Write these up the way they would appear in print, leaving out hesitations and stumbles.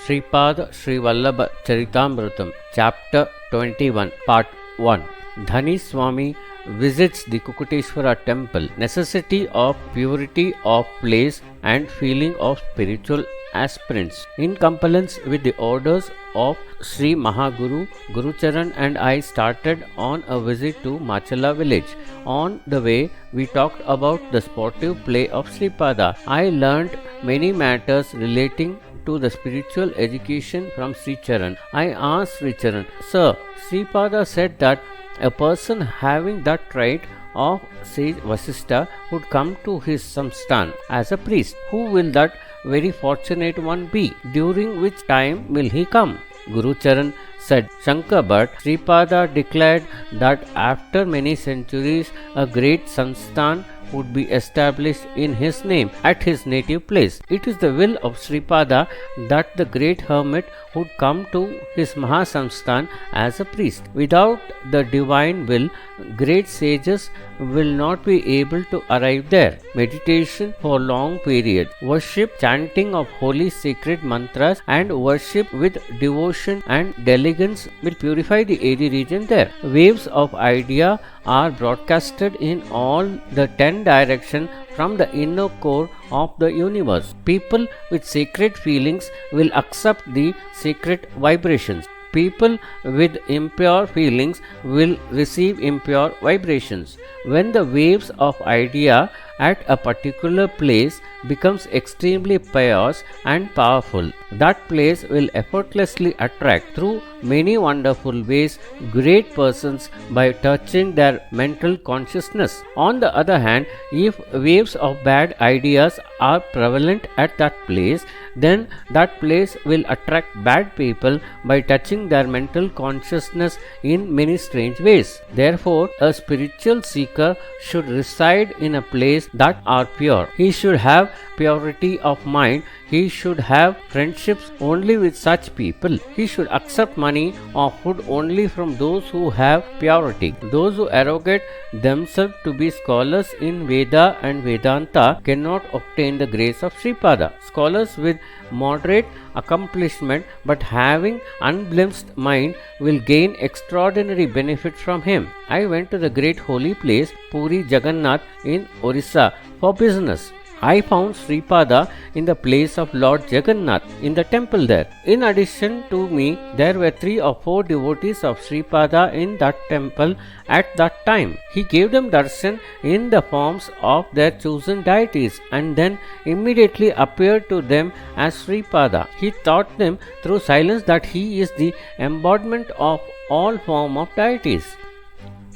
Sripada Srivallabha Charithamrutham, Chapter 21, Part 1. Dhani Swami visits the Kukuteshwara temple. Necessity of purity of place and feeling of spiritual aspirants. In compliance with the orders of Sri Mahaguru, Gurucharan and I started on a visit to Machala Village. On the way, we talked about the sportive play of Sripada. I learnt many matters relating to the spiritual education from Sri Charan. I asked Sri Charan, Sir, Sripada said that a person having that trait of Sri Vasista would come to his samsthan as a priest. Who will that very fortunate one be? During which time will he come? Guru Charan said, Shankar Bhatt, Sripada declared that after many centuries a great samsthan would be established in his name at his native place. It is the will of Sripada that the great hermit would come to his Mahasamsthan as a priest. Without the divine will, great sages will not be able to arrive there. Meditation for long periods, worship, chanting of holy sacred mantras and worship with devotion and diligence will purify the airy region there. Waves of idea are broadcasted in all the 10 directions from the inner core of the universe. People with sacred feelings will accept the sacred vibrations. People with impure feelings will receive impure vibrations. When the waves of idea at a particular place becomes extremely pious and powerful, that place will effortlessly attract through many wonderful ways great persons by touching their mental consciousness. On the other hand, if waves of bad ideas are prevalent at that place, then that place will attract bad people by touching their mental consciousness in many strange ways. Therefore, a spiritual seeker should reside in a place that are pure. He should have purity of mind. He should have friendships only with such people. He should accept money or food only from those who have purity. Those who arrogate themselves to be scholars in Veda and Vedanta cannot obtain the grace of Sripada. Scholars with moderate accomplishment but having unblemished mind will gain extraordinary benefit from him. I went to the great holy place Puri Jagannath in Orissa for business. I found Sripada in the place of Lord Jagannath in the temple there. In addition to me, there were 3 or 4 devotees of Sripada in that temple at that time. He gave them darshan in the forms of their chosen deities and then immediately appeared to them as Sripada. He taught them through silence that he is the embodiment of all form of deities,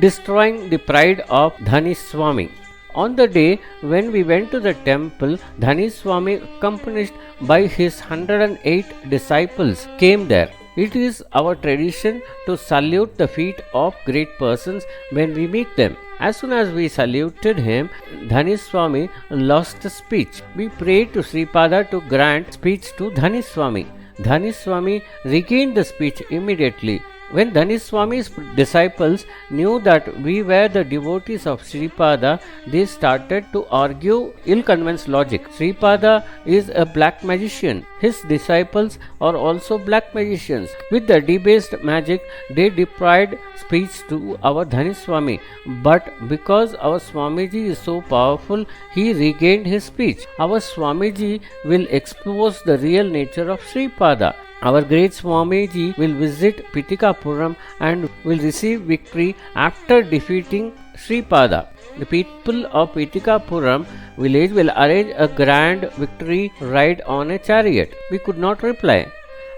destroying the pride of Dhani Swami. On the day when we went to the temple, Dhani Swami, accompanied by his 108 disciples, came there. It is our tradition to salute the feet of great persons when we meet them. As soon as we saluted him, Dhani Swami lost speech. We prayed to Sripada to grant speech to Dhani Swami. Dhani Swami regained the speech immediately. When Dhani Swami's disciples knew that we were the devotees of Sripada, they started to argue ill-convinced logic. Sripada is a black magician. His disciples are also black magicians. With the debased magic, they deprived speech to our Dhani Swami. But because our Swamiji is so powerful, he regained his speech. Our Swamiji will expose the real nature of Sripada. Our great Swamiji will visit Pitikapuram and will receive victory after defeating Sripada. The people of Pitikapuram village will arrange a grand victory ride on a chariot. We could not reply.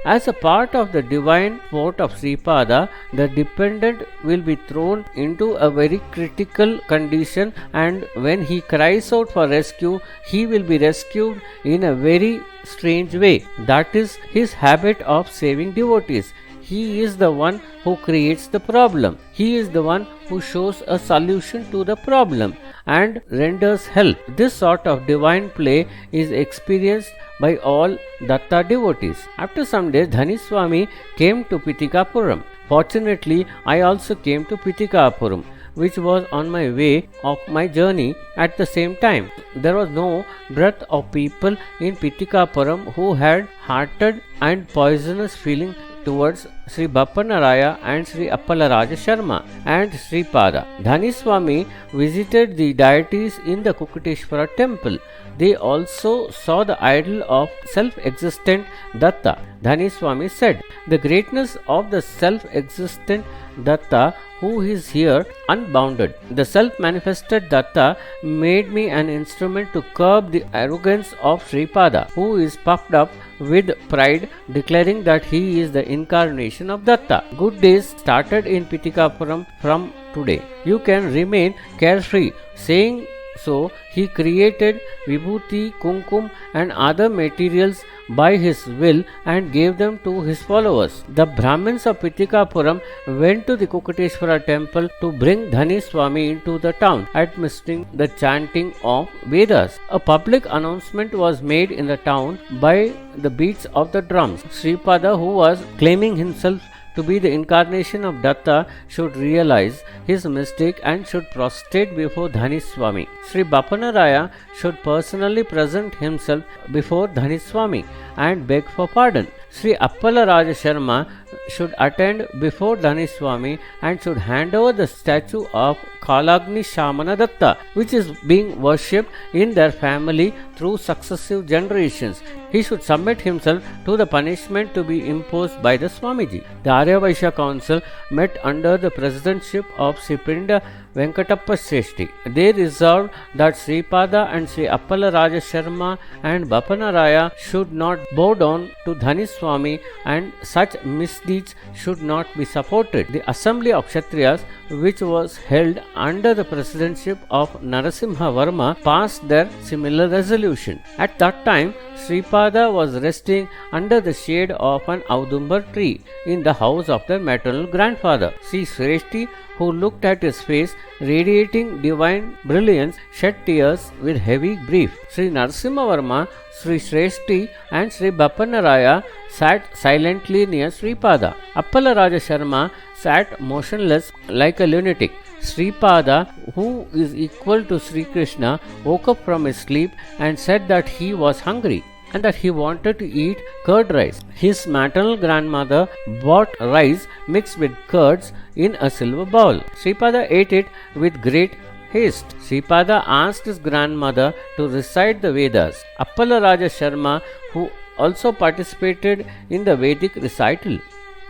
As a part of the divine sport of Sripada, the dependent will be thrown into a very critical condition, and when he cries out for rescue, he will be rescued in a very strange way. That is his habit of saving devotees. He is the one who creates the problem. He is the one who shows a solution to the problem and renders help. This sort of divine play is experienced by all Datta devotees. After some days, Dhani Swami came to Pitikapuram. Fortunately, I also came to Pitikapuram. which was on my way of my journey at the same time. There was no breath of people in Pitikapuram who had hearted and poisonous feeling towards Sri Bappanaraya and Sri Appalaraja Sharma and Sripada. Dhani Swami visited the deities in the Kukuteshwara temple. They also saw the idol of self-existent Datta. Dhani Swami said, "The greatness of the self-existent Datta who is here unbounded. The self-manifested Datta made me an instrument to curb the arrogance of Sripada, who is puffed up with pride, declaring that he is the incarnation of Datta. Good days started in Pitikapuram from today. You can remain carefree." Saying so, he created vibhuti, kumkum and other materials by his will and gave them to his followers. The Brahmins of Pitikapuram went to the Kukuteshwara temple to bring Dhani Swami into the town, administering the chanting of Vedas. A public announcement was made in the town by the beats of the drums. Sripada, who was claiming himself to be the incarnation of Datta, should realize his mistake and should prostrate before Dhani Swami. Sri Bappanaraya should personally present himself before Dhani Swami and beg for pardon. Sri Appalaraja Sharma should attend before Dhani Swami and should hand over the statue of Kalagni Shamana Datta, which is being worshipped in their family through successive generations. He should submit himself to the punishment to be imposed by the Swamiji. The Arya Vaishya Council met under the presidentship of Sripinda Venkatappa Sreshti. They resolved that Sripada and Sri Appalaraja Sharma and Bappanaraya should not bow down to Dhani Swami and such misdeeds should not be supported. The Assembly of Kshatriyas, which was held under the presidentship of Narasimha Varma, passed their similar resolution. At that time, Sripada was resting under the shade of an Audumbar tree in the house of their maternal grandfather. Sri Sreshti, who looked at his face radiating divine brilliance, shed tears with heavy grief. Sri Narasimha Varma, Sri Sreshti and Sri Bappanaraya sat silently near Sripada. Appalaraja Sharma sat motionless like a lunatic. Sripada, who is equal to Sri Krishna, woke up from his sleep and said that he was hungry and that he wanted to eat curd rice. His maternal grandmother bought rice mixed with curds in a silver bowl. Sripada ate it with great haste. Sripada asked his grandmother to recite the Vedas. Appalaraja Sharma, who also participated in the Vedic recital.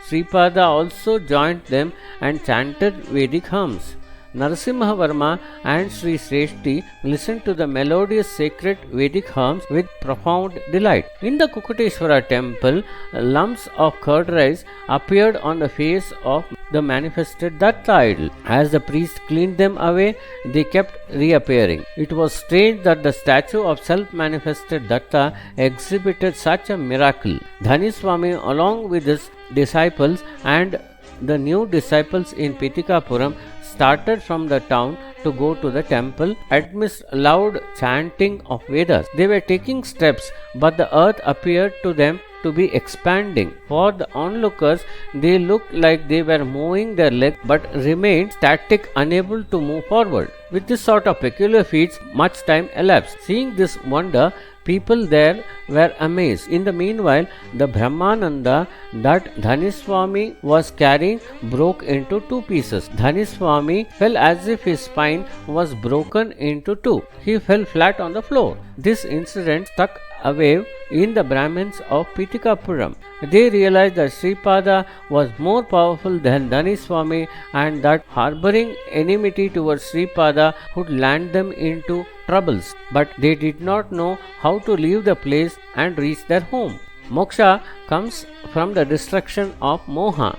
Sripada also joined them and chanted Vedic hymns. Narasimha Varma and Sri Sreshti listened to the melodious sacred Vedic hymns with profound delight. In the Kukuteshwara temple, lumps of curd rice appeared on the face of the manifested Datta idol. As the priest cleaned them away, they kept reappearing. It was strange that the statue of self-manifested Datta exhibited such a miracle. Dhani Swami, along with his disciples and the new disciples in Pitikapuram, started from the town to go to the temple amidst loud chanting of Vedas. They were taking steps, but the earth appeared to them to be expanding. For the onlookers, they looked like they were moving their legs but remained static, unable to move forward. With this sort of peculiar feats, much time elapsed. Seeing this wonder, people there were amazed. In the meanwhile, the Brahmananda that Dhani Swami was carrying broke into two pieces. Dhani Swami fell as if his spine was broken into two. He fell flat on the floor. This incident struck a wave in the Brahmins of Pitikapuram. They realized that Sripada was more powerful than Dhani Swami and that harboring enmity towards Sripada would land them into troubles. But they did not know how to leave the place and reach their home. Moksha comes from the destruction of Moha.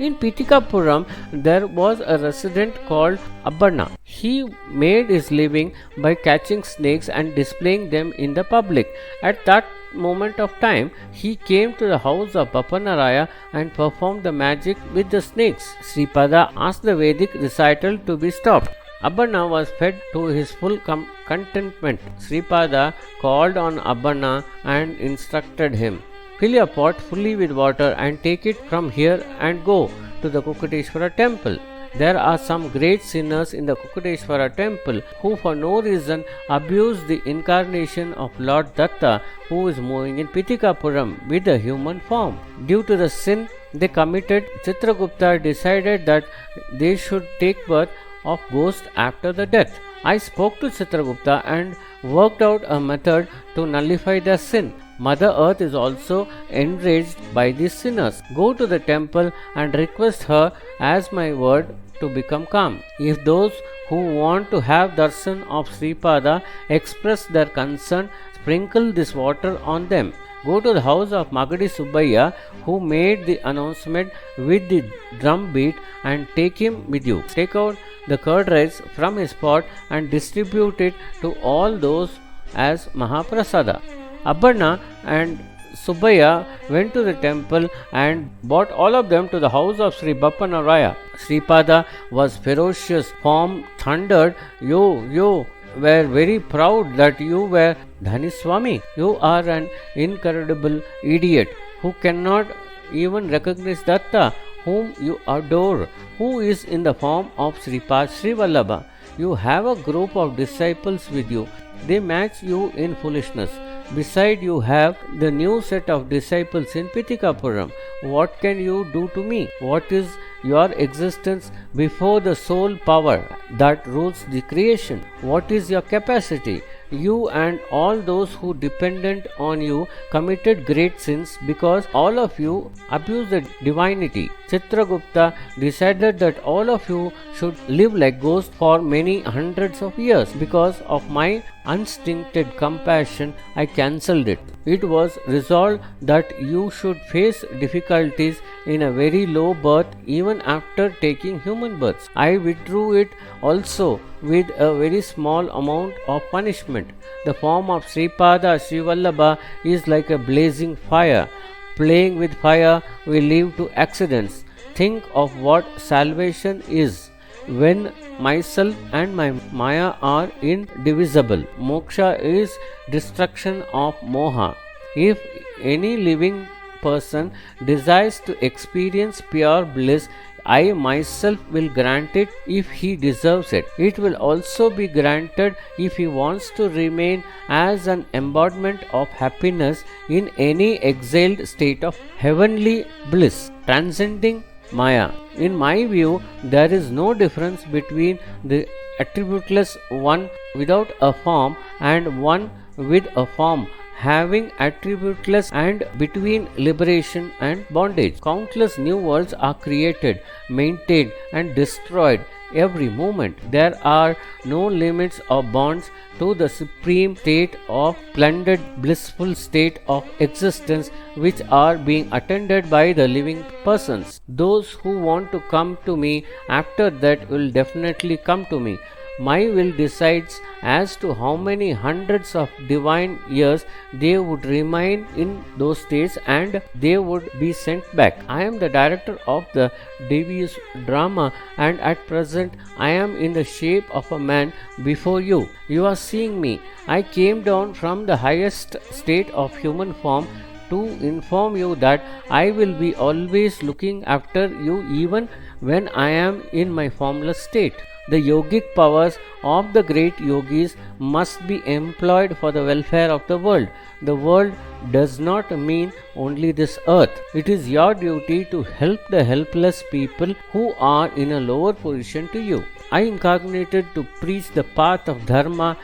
In Pitikapuram, there was a resident called Abbanna. He made his living by catching snakes and displaying them in the public. At that moment of time, he came to the house of Bappanaraya and performed the magic with the snakes. Sripada asked the Vedic recital to be stopped. Abbanna was fed to his full contentment. Sripada called on Abbanna and instructed him, "Fill your pot fully with water and take it from here and go to the Kukuteshwara temple. There are some great sinners in the Kukuteshwara temple who for no reason abuse the incarnation of Lord Datta, who is moving in Pitikapuram with a human form. Due to the sin they committed, Chitragupta decided that they should take birth of ghost after the death. I spoke to Chitragupta and worked out a method to nullify their sin. Mother Earth is also enraged by these sinners. Go to the temple and request her as my word to become calm. If those who want to have darshan of Sripada express their concern, sprinkle this water on them. Go to the house of Magadi Subbaiah, who made the announcement with the drum beat, and take him with you. Take out the curd rice from his pot and distribute it to all those as Mahaprasada. Abbarna and Subbaiah went to the temple and brought all of them to the house of Sri Bappanaraya. Sripada was ferocious, form thundered, You were very proud that you were Dhani Swami. You are an incredible idiot who cannot even recognize Datta, whom you adore, who is in the form of Sripada Srivallabha. You have a group of disciples with you. They match you in foolishness. Beside, you have the new set of disciples in Pitikapuram. What can you do to me? What is your existence before the sole power that rules the creation? What is your capacity? You and all those who dependent on you committed great sins because all of you abused the divinity. Chitragupta decided that all of you should live like ghosts for many hundreds of years. Because of my unstinted compassion, I cancelled it. It was resolved that you should face difficulties in a very low birth even after taking human births. I withdrew it also with a very small amount of punishment. The form of Sripada Srivallabha is like a blazing fire. Playing with fire will lead to accidents. Think of what salvation is when myself and my Maya are indivisible. Moksha is destruction of moha. If any living person desires to experience pure bliss, I myself will grant it if he deserves it. It will also be granted if he wants to remain as an embodiment of happiness in any exaled state of heavenly bliss, transcending Maya. In my view, there is no difference between the attributeless one without a form and one with a form having attributeless, and between liberation and bondage. Countless new worlds are created, maintained and destroyed every moment. There are no limits or bonds to the supreme state of splendid blissful state of existence which are being attended by the living persons. Those who want to come to me after that will definitely come to me. My will decides as to how many hundreds of divine years they would remain in those states and they would be sent back. I am the director of the devious drama, and at present I am in the shape of a man before you. You are seeing me. I came down from the highest state of human form to inform you that I will be always looking after you even when I am in my formless state. The yogic powers of the great yogis must be employed for the welfare of the world. The world does not mean only this earth. It is your duty to help the helpless people who are in a lower position to you. I incarnated to preach the path of dharma,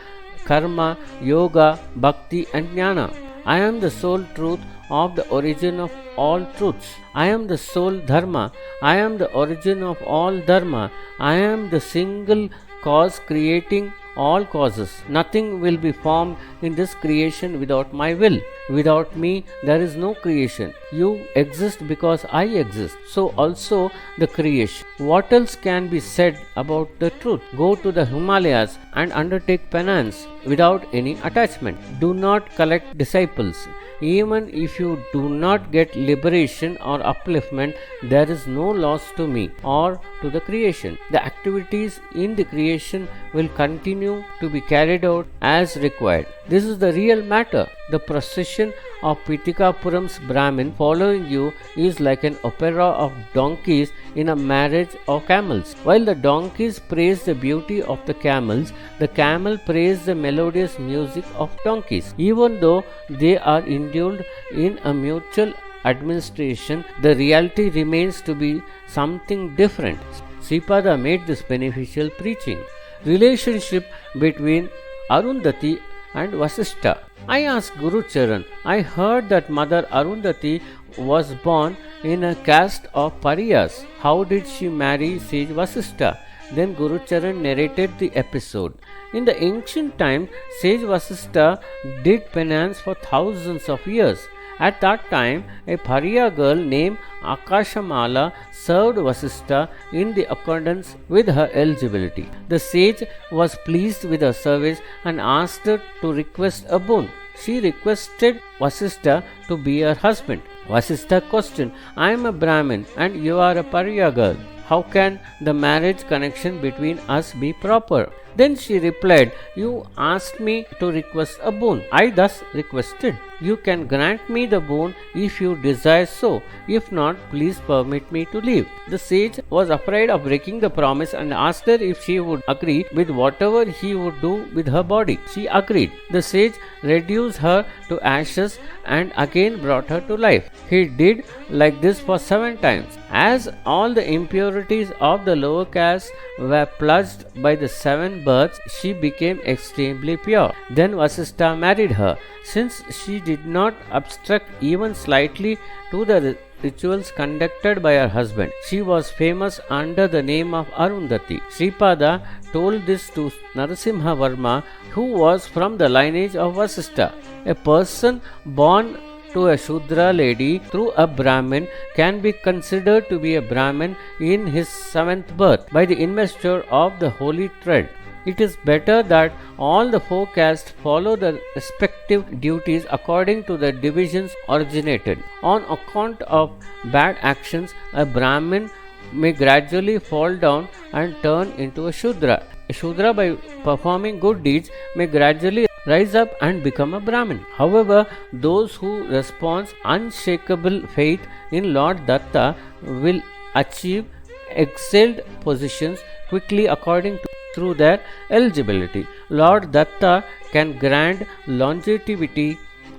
karma, yoga, bhakti and jnana. I am the sole truth of the origin of all truths. I am the sole dharma. I am the origin of all dharma. I am the single cause creating all causes. Nothing will be formed in this creation without my will. Without me, there is no creation. You exist because I exist. So also the creation. What else can be said about the truth? Go to the Himalayas and undertake penance without any attachment. Do not collect disciples. Even if you do not get liberation or upliftment, there is no loss to me or to the creation. The activities in the creation will continue to be carried out as required. This is the real matter. The procession of Pitikapuram's Brahmin following you is like an opera of donkeys in a marriage of camels. While the donkeys praise the beauty of the camels, the camel praise the melodious music of donkeys. Even though they are indulged in a mutual administration, the reality remains to be something different. Sripada made this beneficial preaching. Relationship between Arundhati and Vasista. I asked Guru Charan, I heard that Mother Arundhati was born in a caste of pariahs. How did she marry sage Vasista? Then Guru Charan narrated the episode. In the ancient times, sage Vasista did penance for thousands of years. At that time, a pariah girl named Akashamala served Vasista in the accordance with her eligibility. The sage was pleased with her service and asked her to request a boon. She requested Vasista to be her husband. Vasista questioned, I am a Brahmin and you are a pariah girl. How can the marriage connection between us be proper? Then she replied, you asked me to request a boon. I thus requested. You can grant me the boon if you desire so. If not, please permit me to leave. The sage was afraid of breaking the promise and asked her if she would agree with whatever he would do with her body. She agreed. The sage reduced her to ashes and again brought her to life. He did like this for 7 times. As all the impurities of the lower caste were purged by the 7 births, she became extremely pure. Then Vasista married her. Since she did not obstruct even slightly to the rituals conducted by her husband, she was famous under the name of Arundhati. Sripada told this to Narasimha Varma, who was from the lineage of Vasista. A person born to a Shudra lady through a Brahmin can be considered to be a Brahmin in his 7th birth by the investiture of the holy thread. It is better that all the 4 castes follow the respective duties according to the divisions originated. On account of bad actions, a Brahmin may gradually fall down and turn into a Shudra. A Shudra, by performing good deeds, may gradually rise up and become a Brahmin. However, those who respond unshakable faith in Lord Datta will achieve excelled positions quickly according to through their eligibility. Lord Datta can grant longevity,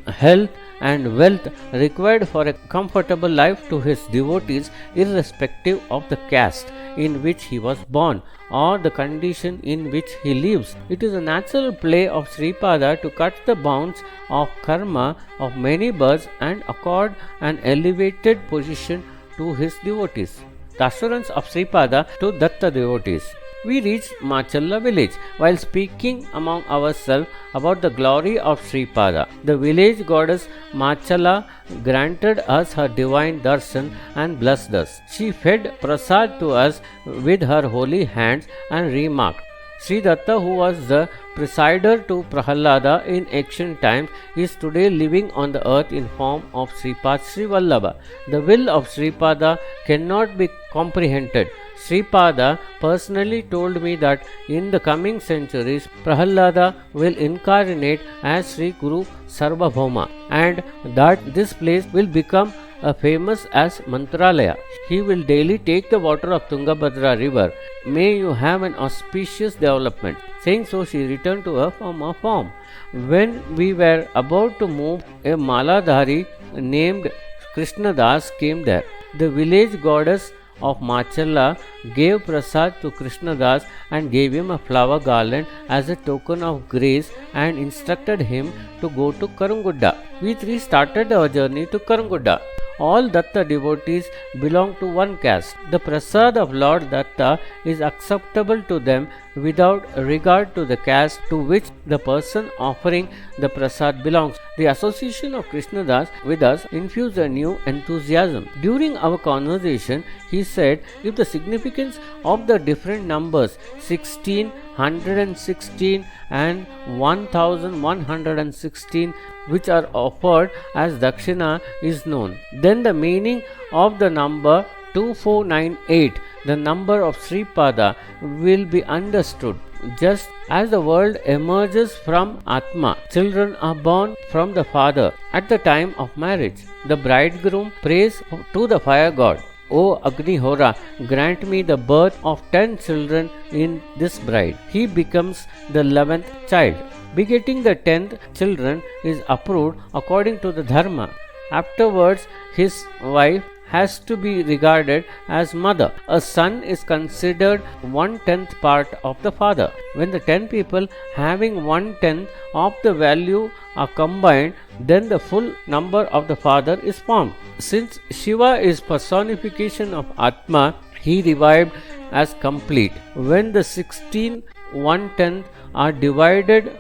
health and wealth required for a comfortable life to his devotees irrespective of the caste in which he was born or the condition in which he lives. It is a natural play of Sripada to cut the bounds of karma of many births and accord an elevated position to his devotees. The assurance of Sripada to Datta devotees. We reached Machala Village. While speaking among ourselves about the glory of Sripada, the village goddess Machala granted us her divine darshan and blessed us. She fed prasad to us with her holy hands and remarked, Sri Datta, who was the presider to Prahalada in ancient times, is today living on the earth in form of Sripada Srivallabha. The will of Sripada cannot be comprehended. Sripada personally told me that in the coming centuries, Prahalada will incarnate as Sri Guru Sarvabhauma and that this place will become famous as Mantralaya. He will daily take the water of Tungabhadra river. May you have an auspicious development. Saying so, she returned to her former form. When we were about to move, a Maladhari named Krishnadas came there. The village goddess of Machala gave prasad to Krishnadas and gave him a flower garland as a token of grace and instructed him to go to Karungudda. We 3 started our journey to Karungudda. All Datta devotees belong to one caste. The prasad of Lord Datta is acceptable to them without regard to the caste to which the person offering the prasad belongs. The association of Krishnadas with us infused a new enthusiasm. During our conversation, he said, if the significance of the different numbers 16, 116 and 1116 which are offered as dakshina is known, then the meaning of the number 2498, the number of Sripada, will be understood. Just as the world emerges from Atma, children are born from the father at the time of marriage. The bridegroom prays to the fire god, O Agnihora, grant me the birth of 10 children in this bride. He becomes the 11th child. Begetting the 10th children is approved according to the dharma. Afterwards, his wife has to be regarded as mother. A son is considered 1/10 part of the father. When the 10 people having 1/10 of the value are combined, then the full number of the father is formed. Since Shiva is personification of Atma, he revived as complete. When the 16 1/10 are divided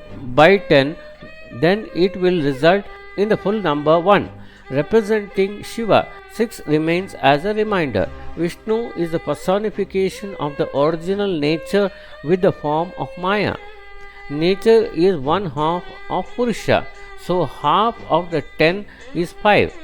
by 10, then it will result in the full number 1. Representing Shiva, 6 remains as a reminder. Vishnu is the personification of the original nature with the form of Maya. Nature is one half of Purusha, so half of the 10 is 5.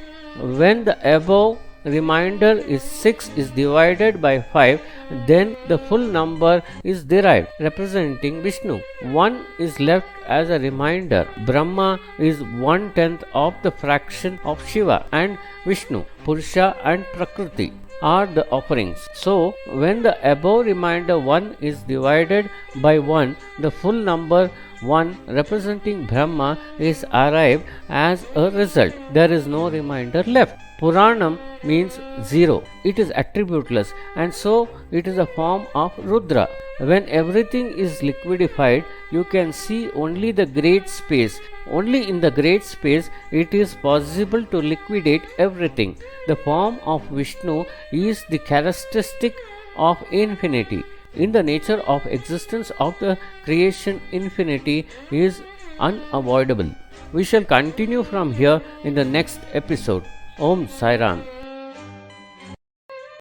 When the above reminder is 6 is divided by 5, then the full number is derived, representing Vishnu. 1 is left as a reminder. Brahma is 1/10 of the fraction of Shiva, and Vishnu, Purusha and Prakriti are the offerings. So, when the above reminder 1 is divided by 1, the full number 1 representing Brahma is arrived as a result. There is no reminder left. Puranam means 0. It is attributeless, and so it is a form of Rudra. When everything is liquidified, you can see only the great space. Only in the great space it is possible to liquidate everything. The form of Vishnu is the characteristic of infinity. In the nature of existence of the creation, infinity is unavoidable. We shall continue from here in the next episode. Om Sai Ram.